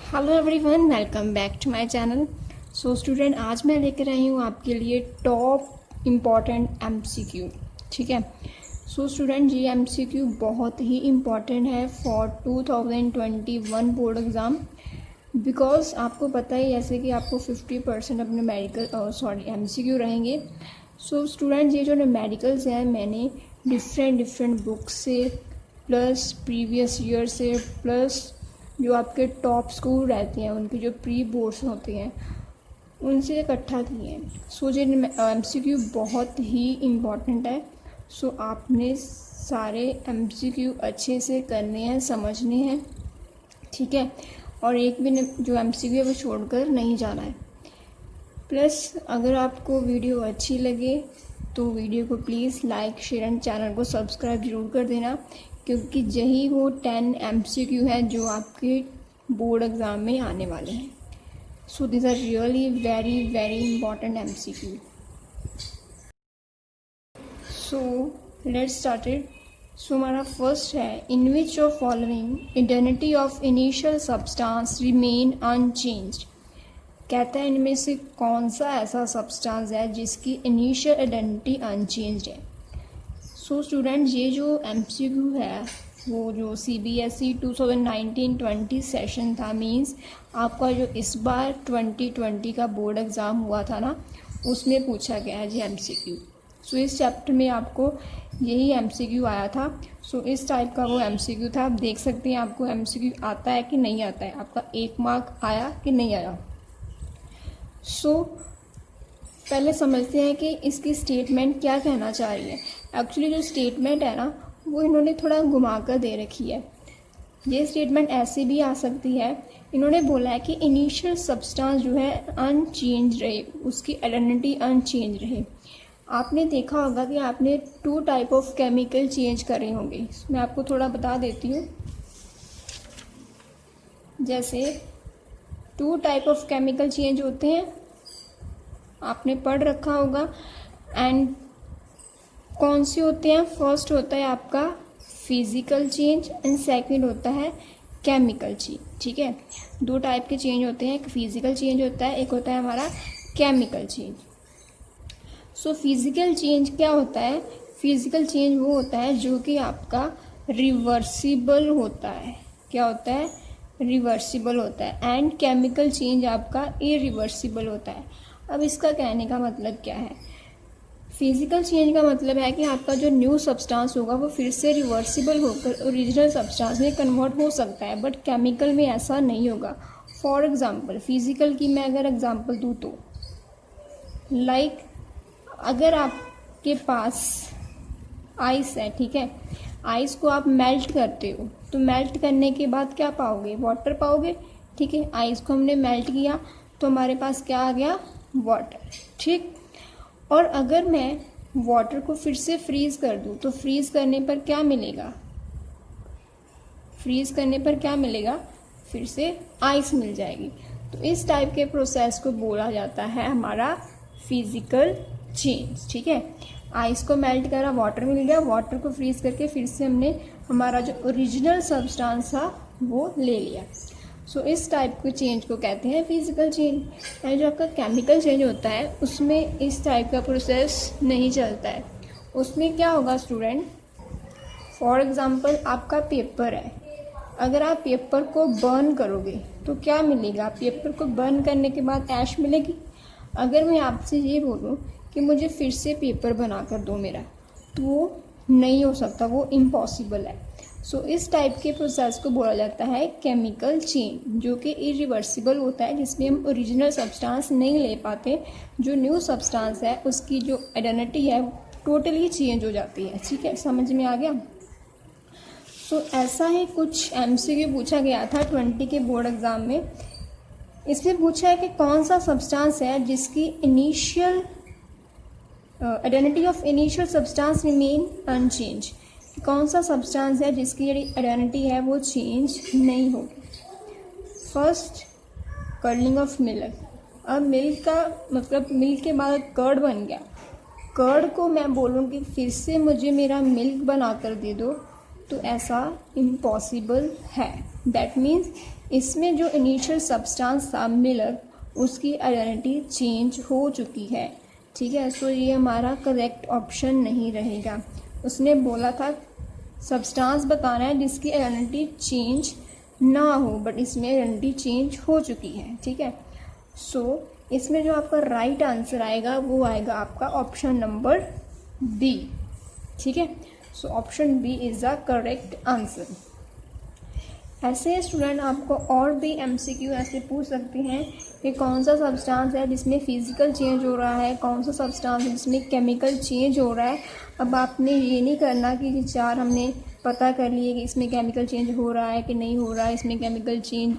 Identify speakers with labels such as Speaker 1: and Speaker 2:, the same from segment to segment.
Speaker 1: Hello everyone, welcome back to my channel. So student, आज मैं लेकर आई हूँ आपके लिए टॉप इम्पॉर्टेंट एमसीक्यू। ठीक है। सो स्टूडेंट, ये एमसीक्यू बहुत ही इम्पॉर्टेंट है फॉर 2021 बोर्ड एग्ज़ाम। बिकॉज आपको पता है जैसे कि आपको 50% अपने मेडिकल एमसीक्यू रहेंगे। सो स्टूडेंट, ये जो मेडिकल्स हैं मैंने डिफरेंट बुक्स से प्लस प्रीवियस ईयर से प्लस जो आपके टॉप स्कूल रहते हैं उनके जो प्री बोर्ड्स होते हैं उनसे इकट्ठा किए हैं। सो ये एमसीक्यू बहुत ही इम्पॉर्टेंट है। सो आपने सारे एमसीक्यू अच्छे से करने हैं, समझने हैं। ठीक है। और एक भी जो एमसीक्यू है वो छोड़कर नहीं जाना है। प्लस अगर आपको वीडियो अच्छी लगे तो वीडियो को please like share and channel को सब्सक्राइब जरूर कर देना, क्योंकि यही वो 10 एमसीक्यू हैं जो आपके बोर्ड एग्ज़ाम में आने वाले हैं। So this are really very very important MCQ. So let's start it. So हमारा फर्स्ट है, in which of following identity of initial substance remain unchanged. कहता है इनमें से कौन सा ऐसा सब्सटेंस है जिसकी इनिशियल आइडेंटिटी अनचेंज्ड है। सो स्टूडेंट, ये जो एमसीक्यू है वो जो सीबीएसई 2019-20 सेशन था, मींस आपका जो इस बार 2020 का बोर्ड एग्ज़ाम हुआ था ना, उसमें पूछा गया है जी एमसीक्यू। सो इस चैप्टर में आपको यही एमसीक्यू आया था। सो इस टाइप का वो एमसीक्यू था। आप देख सकते हैं आपको एमसीक्यू आता है कि नहीं आता है, आपका 1 मार्क आया कि नहीं आया। सो पहले समझते हैं कि इसकी स्टेटमेंट क्या कहना चाह रही है। एक्चुअली जो स्टेटमेंट है ना वो इन्होंने थोड़ा घुमा कर दे रखी है। ये स्टेटमेंट ऐसे भी आ सकती है। इन्होंने बोला है कि इनिशियल सब्सटेंस जो है अनचेंज रहे, उसकी आइडेंटिटी अनचेंज रहे। आपने देखा होगा कि आपने 2 टाइप ऑफ केमिकल चेंज करे होंगे। मैं आपको थोड़ा बता देती हूँ। जैसे 2 टाइप ऑफ केमिकल चेंज होते हैं, आपने पढ़ रखा होगा। एंड कौन से होते हैं? फर्स्ट होता है आपका फिजिकल चेंज एंड सेकंड होता है केमिकल चेंज। ठीक है। 2 टाइप के चेंज होते हैं, एक फिजिकल चेंज होता है, एक होता है हमारा chemical change. So physical change क्या होता है? फिजिकल चेंज वो होता है जो कि आपका रिवर्सिबल होता है। क्या होता है? रिवर्सिबल होता है। एंड केमिकल चेंज आपका इरिवर्सिबल होता है। अब इसका कहने का मतलब क्या है? फिजिकल चेंज का मतलब है कि आपका जो न्यू सब्सटेंस होगा वो फिर से रिवर्सिबल होकर ओरिजिनल सब्सटेंस में कन्वर्ट हो सकता है, बट केमिकल में ऐसा नहीं होगा। फॉर एग्जांपल, फिजिकल की मैं अगर एग्जांपल दूँ तो लाइक अगर आपके पास आइस है, ठीक है, आइस को आप मेल्ट करते हो तो मेल्ट करने के बाद क्या पाओगे? वाटर पाओगे। ठीक है। आइस को हमने मेल्ट किया तो हमारे पास क्या आ गया? वाटर। ठीक। और अगर मैं वाटर को फिर से फ्रीज कर दूं तो फ्रीज करने पर क्या मिलेगा? फ्रीज करने पर क्या मिलेगा? फिर से आइस मिल जाएगी। तो इस टाइप के प्रोसेस को बोला जाता है हमारा फिजिकल चेंज। ठीक है। आइस को मेल्ट करा, वाटर मिल गया, वाटर को फ्रीज करके फिर से हमने हमारा जो ओरिजिनल सब्सटेंस था वो ले लिया। सो इस टाइप के चेंज को कहते हैं फिजिकल चेंज। एंड जो आपका केमिकल चेंज होता है उसमें इस टाइप का प्रोसेस नहीं चलता है। उसमें क्या होगा स्टूडेंट? फॉर एग्जांपल आपका पेपर है, अगर आप पेपर को बर्न करोगे तो क्या मिलेगा? पेपर को बर्न करने के बाद ऐश मिलेगी। अगर मैं आपसे ये बोलूँ कि मुझे फिर से पेपर बना कर दो मेरा, तो वो नहीं हो सकता, वो इम्पॉसिबल है। सो इस टाइप के प्रोसेस को बोला जाता है केमिकल चेंज, जो कि इरिवर्सिबल होता है, जिसमें हम ओरिजिनल सब्सटेंस नहीं ले पाते। जो न्यू सब्सटेंस है उसकी जो आइडेंटिटी है टोटली चेंज हो जाती है। ठीक है, समझ में आ गया? सो ऐसा ही कुछ एमसीक्यू पूछा गया था 20 के बोर्ड एग्जाम में। इसमें पूछा है कि कौन सा सब्सटेंस है जिसकी initial identity of initial substance remain unchange. कौन सा सब्सटेंस है जिसकी आइडेंटिटी है वो चेंज नहीं होगी। First, curling of milk. अब मिल्क का मतलब मिल्क के बाद कर्ड बन गया। कर्ड को मैं बोलूँ कि फिर से मुझे मेरा मिल्क बना कर दे दो, तो ऐसा इम्पॉसिबल है। दैट मीन्स इसमें जो इनिशियल सब्सटेंस था मिलर, उसकी आइडेंटिटी चेंज हो चुकी है, ठीक है। सो ये हमारा करेक्ट ऑप्शन नहीं रहेगा। उसने बोला था सब्सटेंस बताना है जिसकी आइडेंटिटी चेंज ना हो, बट इसमें आइडेंटिटी चेंज हो चुकी है, ठीक है। सो इसमें जो आपका राइट आंसर आएगा वो आएगा आपका ऑप्शन नंबर बी, ठीक है। So option B is the correct answer. ऐसे स्टूडेंट आपको और भी एमसीक्यू ऐसे पूछ सकते हैं कि कौन सा सब्सटेंस है जिसमें फिजिकल चेंज हो रहा है, कौन सा सब्सटेंस है जिसमें केमिकल चेंज हो रहा है। अब आपने ये नहीं करना कि चार हमने पता कर लिए कि इसमें केमिकल चेंज हो रहा है कि नहीं हो रहा है, इसमें केमिकल चेंज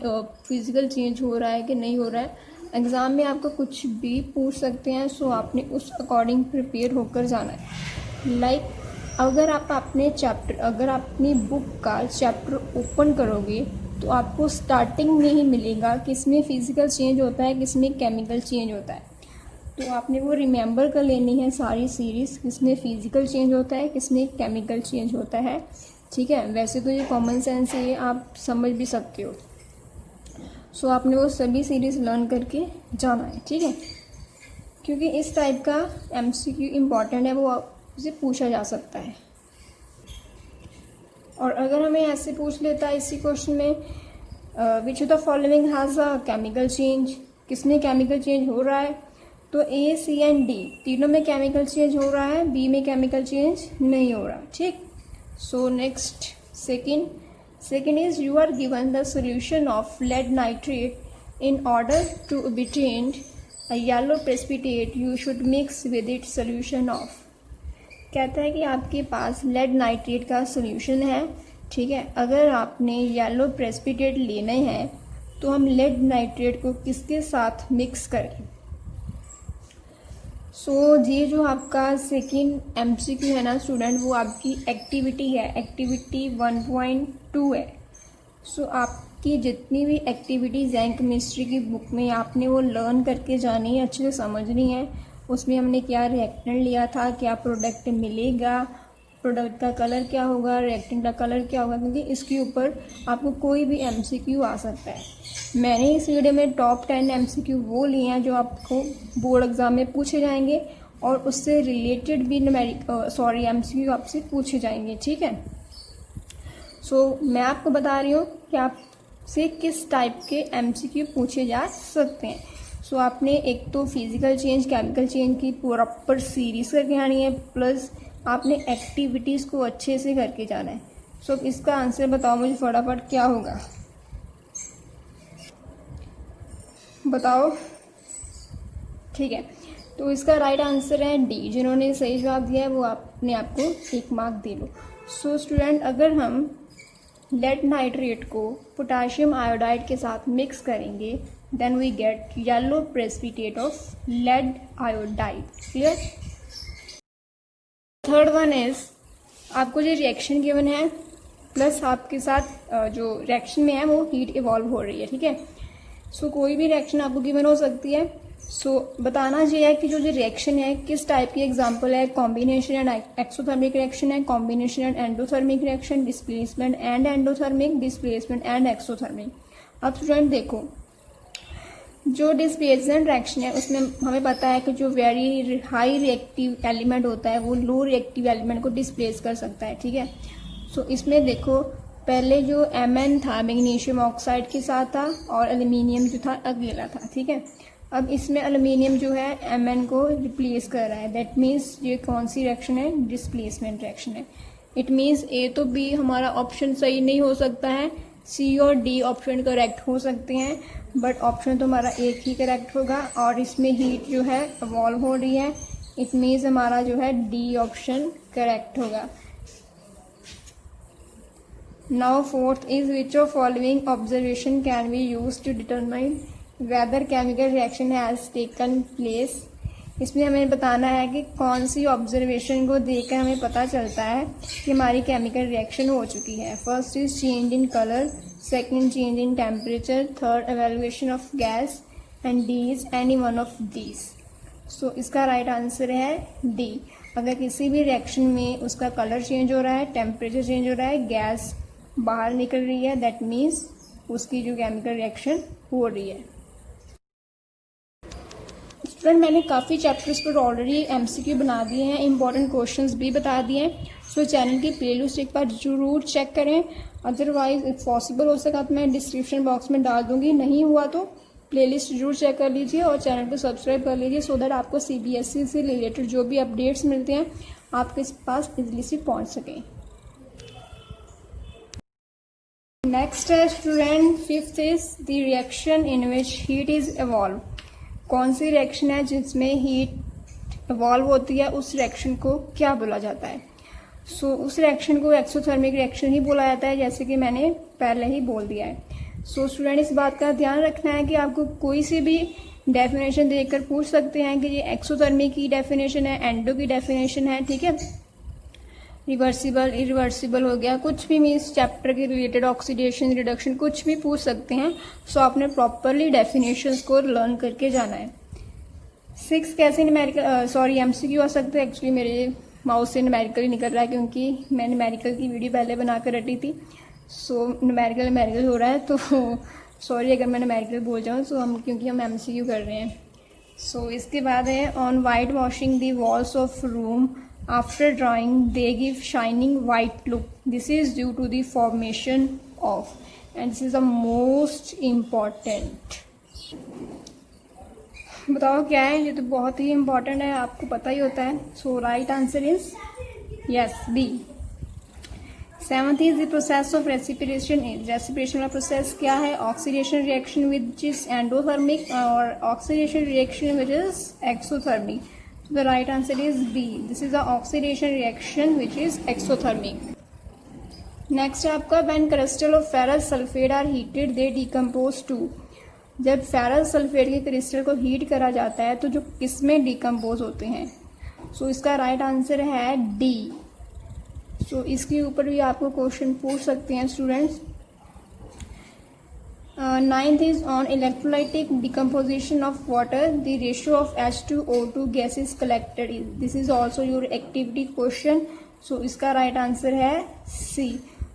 Speaker 1: फिजिकल चेंज हो रहा है कि नहीं हो रहा है। एग्ज़ाम में आपको कुछ भी पूछ सकते हैं, सो आपने उस अकॉर्डिंग प्रिपेयर होकर जाना है। लाइक अगर आप अपनी बुक का चैप्टर ओपन करोगे तो आपको स्टार्टिंग में ही मिलेगा कि इसमें फिजिकल चेंज होता है, किसमें केमिकल चेंज होता है। तो आपने वो रिमेंबर कर लेनी है सारी सीरीज़, किसमें फिजिकल चेंज होता है, किसमें केमिकल चेंज होता है, ठीक है। वैसे तो ये कॉमन सेंस है, ये आप समझ भी सकते हो। सो आपने वो सभी सीरीज़ लर्न करके जाना है, ठीक है, क्योंकि इस टाइप का एमसीक्यू इम्पॉर्टेंट है, वो उसे पूछा जा सकता है। और अगर हमें ऐसे पूछ लेता है इसी क्वेश्चन में which of the following has a chemical change, किसमें केमिकल चेंज हो रहा है, तो ए, सी एंड डी तीनों में केमिकल चेंज हो रहा है, बी में केमिकल चेंज नहीं हो रहा, ठीक। So next second is you are given the solution of lead nitrate in order to obtain a yellow precipitate you should mix with it solution of। कहता है कि आपके पास लेड नाइट्रेट का सोल्यूशन है, ठीक है। अगर आपने येलो प्रेसिपिटेट लेने हैं तो हम लेड नाइट्रेट को किसके साथ मिक्स करें। सो ये जो आपका सेकेंड एमसीक्यू है ना स्टूडेंट, वो आपकी एक्टिविटी है, एक्टिविटी 1.2 है। सो आपकी जितनी भी एक्टिविटीज़ हैं केमिस्ट्री की बुक में आपने वो लर्न करके जानी है, अच्छे से समझनी है। उसमें हमने क्या रिएक्टेंट लिया था, क्या प्रोडक्ट मिलेगा, प्रोडक्ट का कलर क्या होगा, रिएक्टेंट का कलर क्या होगा, क्योंकि इसके ऊपर आपको कोई भी एमसीक्यू आ सकता है। मैंने इस वीडियो में टॉप 10 एमसीक्यू वो लिए हैं जो आपको बोर्ड एग्जाम में पूछे जाएंगे और उससे रिलेटेड भी एमसीक्यू आपसे पूछे जाएंगे, ठीक है। सो मैं आपको बता रही हूँ कि आपसे किस टाइप के एमसीक्यू पूछे जा सकते हैं। सो आपने एक तो फिजिकल चेंज, केमिकल चेंज की प्रॉपर सीरीज करके आनी है, प्लस आपने एक्टिविटीज़ को अच्छे से करके जाना है। सो इसका आंसर बताओ मुझे फटाफट क्या होगा, बताओ, ठीक है। तो इसका राइट आंसर है डी। जिन्होंने सही जवाब दिया है वो अपने आप को 1 मार्क दे लो। सो स्टूडेंट अगर हम लेड नाइट्रेट को पोटाशियम आयोडाइड के साथ मिक्स करेंगे then we get yellow precipitate of lead iodide. Clear. Third one is आपको जो रिएक्शन गिवन है प्लस आपके साथ जो रिएक्शन में है वो हीट इवॉल्व हो रही है, ठीक है। सो कोई भी रिएक्शन आपको गिवन हो सकती है। सो बताना ये है कि जो रिएक्शन है किस टाइप की एग्जांपल है, कॉम्बिनेशन एंड एक्सोथर्मिक रिएक्शन है, combination and endothermic reaction, displacement and endothermic, displacement and exothermic. अब स्टूडेंट देखो जो डिस्प्लेसमेंट रिएक्शन है उसमें हमें पता है कि जो वेरी हाई रिएक्टिव एलिमेंट होता है वो लो रिएक्टिव एलिमेंट को डिस्प्लेस कर सकता है, ठीक है। सो इसमें देखो पहले जो Mn था मैग्नीशियम ऑक्साइड के साथ था और एल्यूमिनियम जो था अकेला था, ठीक है। अब इसमें एल्यूमिनियम जो है Mn को रिप्लेस कर रहा है, दैट मीन्स ये कौन सी रिएक्शन है, डिस्प्लेसमेंट रिएक्शन है। इट मीन्स ए तो बी हमारा ऑप्शन सही नहीं हो सकता है, सी और डी ऑप्शन करेक्ट हो सकते हैं, बट ऑप्शन तो हमारा एक ही करेक्ट होगा और इसमें हीट जो है इवॉल्व हो रही है। इट मीन्स हमारा जो है डी ऑप्शन करेक्ट होगा। Now fourth is which of following observation can be use to determine whether chemical reaction has taken place. इसमें हमें बताना है कि कौन सी ऑब्जर्वेशन को देखकर हमें पता चलता है कि हमारी केमिकल रिएक्शन हो चुकी है। First is change in colour, second change in temperature, third evaluation of gas and D is any one of these. So इसका राइट आंसर है डी। अगर किसी भी रिएक्शन में उसका कलर चेंज हो रहा है, टेम्परेचर चेंज हो रहा है, गैस बाहर निकल रही है, दैट मीन्स उसकी जो केमिकल रिएक्शन हो रही है। स्टूडेंट मैंने काफ़ी चैप्टर्स पर ऑलरेडी एमसीक्यू बना दिए हैं, इंपॉर्टेंट क्वेश्चंस भी बता दिए हैं। सो चैनल की प्लेलिस्ट एक बार जरूर चेक करें, अदरवाइज इफ पॉसिबल हो सका तो मैं डिस्क्रिप्शन बॉक्स में डाल दूंगी, नहीं हुआ तो प्लेलिस्ट जरूर चेक कर लीजिए और चैनल को सब्सक्राइब कर लीजिए सो दैट आपको सीबीएसई से रिलेटेड जो भी अपडेट्स मिलते हैं आपके पास इजली से पहुंच सकें। नेक्स्ट है student, fifth is the reaction in which heat is evolve. कौन सी रिएक्शन है जिसमें हीट इवॉल्व होती है, उस रिएक्शन को क्या बोला जाता है? सो उस रिएक्शन को एक्सोथर्मिक रिएक्शन ही बोला जाता है, जैसे कि मैंने पहले ही बोल दिया है। सो स्टूडेंट इस बात का ध्यान रखना है कि आपको कोई सी भी डेफिनेशन देखकर पूछ सकते हैं कि ये एक्सोथर्मिक की डेफिनेशन है, एंडो की डेफिनेशन है, ठीक है, रिवर्सिबल इरिवर्सिबल हो गया, कुछ भी मीन्स चैप्टर के रिलेटेड ऑक्सीडेशन रिडक्शन कुछ भी पूछ सकते हैं। सो आपने प्रॉपरली डेफिनेशंस को लर्न करके जाना है। 6 कैसे न्यूमेरिकल एमसीक्यू आ सकते हैं, एक्चुअली मेरे माउस से न्यूमेरिकल ही निकल रहा है क्योंकि मैंने न्यूमेरिकल की वीडियो पहले बनाकर रखी थी। सो न्यूमेरिकल हो रहा है तो सॉरी अगर मैं न्यूमेरिकल बोल जाऊँ, सो क्योंकि हम एमसीक्यू कर रहे हैं। सो इसके बाद है on white washing the walls of room after drying they give shining white look, this is due to the formation of, and this is the most important. बताओ क्या है, ये तो बहुत ही इम्पॉर्टेंट है, आपको पता ही होता है। So right answer is yes B. 7th is the process of respiration. Respiration का प्रोसेस क्या है? Oxidation reaction which is endothermic और oxidation reaction which is exothermic. The right answer is B, this is the oxidation reaction which is exothermic. Next है आपका when crystal of ferrous sulphate are heated they decompose to. जब ferrous sulphate के crystal को heat करा जाता है तो जो किसमें डिकम्पोज होते हैं? सो इसका राइट आंसर है डी। सो इसके ऊपर भी आपको क्वेश्चन पूछ सकते हैं students. 9th is on electrolytic decomposition of water the ratio of H2O2 gases collected is, this is also your activity question. So इसका राइट आंसर है सी।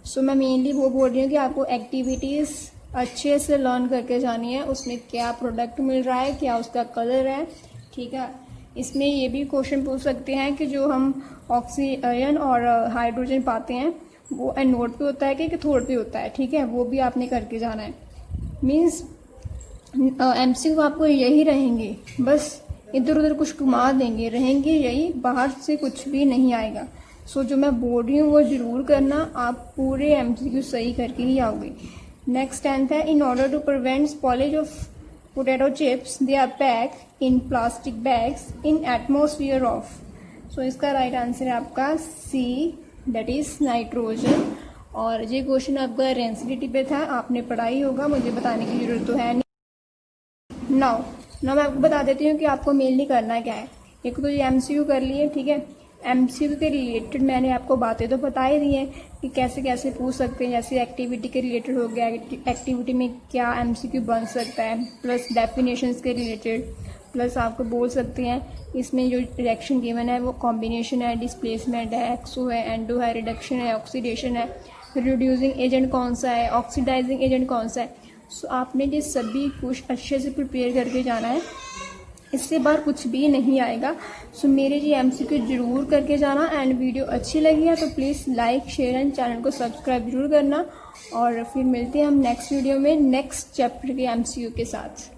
Speaker 1: सो मैं मेनली वो बोल रही हूँ कि आपको एक्टिविटीज अच्छे से लर्न करके जानी है, उसमें क्या प्रोडक्ट मिल रहा है, क्या उसका कलर है, ठीक है। इसमें ये भी क्वेश्चन पूछ सकते हैं कि जो हम ऑक्सीजन और हाइड्रोजन पाते हैं वो एनोड पे होता है कि कैथोड पे होता है, ठीक है, वो भी आपने करके जाना है। मीन्स एमसीक्यू आपको यही रहेंगे, बस इधर उधर कुछ घुमा देंगे, रहेंगे यही, बाहर से कुछ भी नहीं आएगा। सो जो मैं बोल रही हूँ वो जरूर करना, आप पूरे एमसीक्यू सही करके ही आओगे। नेक्स्ट 10th है in order to prevent spoilage of potato chips they are pack in plastic bags in atmosphere of. So इसका राइट आंसर है आपका सी, दैट इज नाइट्रोजन। और ये क्वेश्चन आपका रेंसिडिटी पे था, आपने पढ़ा ही होगा, मुझे बताने की जरूरत तो है नहीं। नाउ मैं आपको बता देती हूँ कि आपको मेनली करना क्या है। एक तो ये एमसीक्यू कर लिए, ठीक है, एमसीक्यू के रिलेटेड मैंने आपको बातें तो बता ही दी हैं कि कैसे कैसे पूछ सकते हैं, जैसे एक्टिविटी के रिलेटेड हो गया, एक्टिविटी में क्या एमसीक्यू बन सकता है, प्लस डेफिनेशंस के रिलेटेड, प्लस आपको बोल सकते हैं इसमें जो रिएक्शन गिवन है वो कॉम्बिनेशन है, डिस्प्लेसमेंट है, एक्सो है, एंडो है, रिडक्शन है, ऑक्सीडेशन है, रिड्यूसिंग एजेंट कौन सा है, ऑक्सीडाइजिंग एजेंट कौन सा है। सो आपने ये सभी कुछ अच्छे से प्रिपेयर करके जाना है, इससे बाहर कुछ भी नहीं आएगा। सो मेरे ये एमसीक्यू जरूर करके जाना। एंड वीडियो अच्छी लगी है तो please like share and channel को सब्सक्राइब जरूर करना। और फिर मिलते हैं हम नेक्स्ट वीडियो में नेक्स्ट चैप्टर के एमसीक्यू के साथ।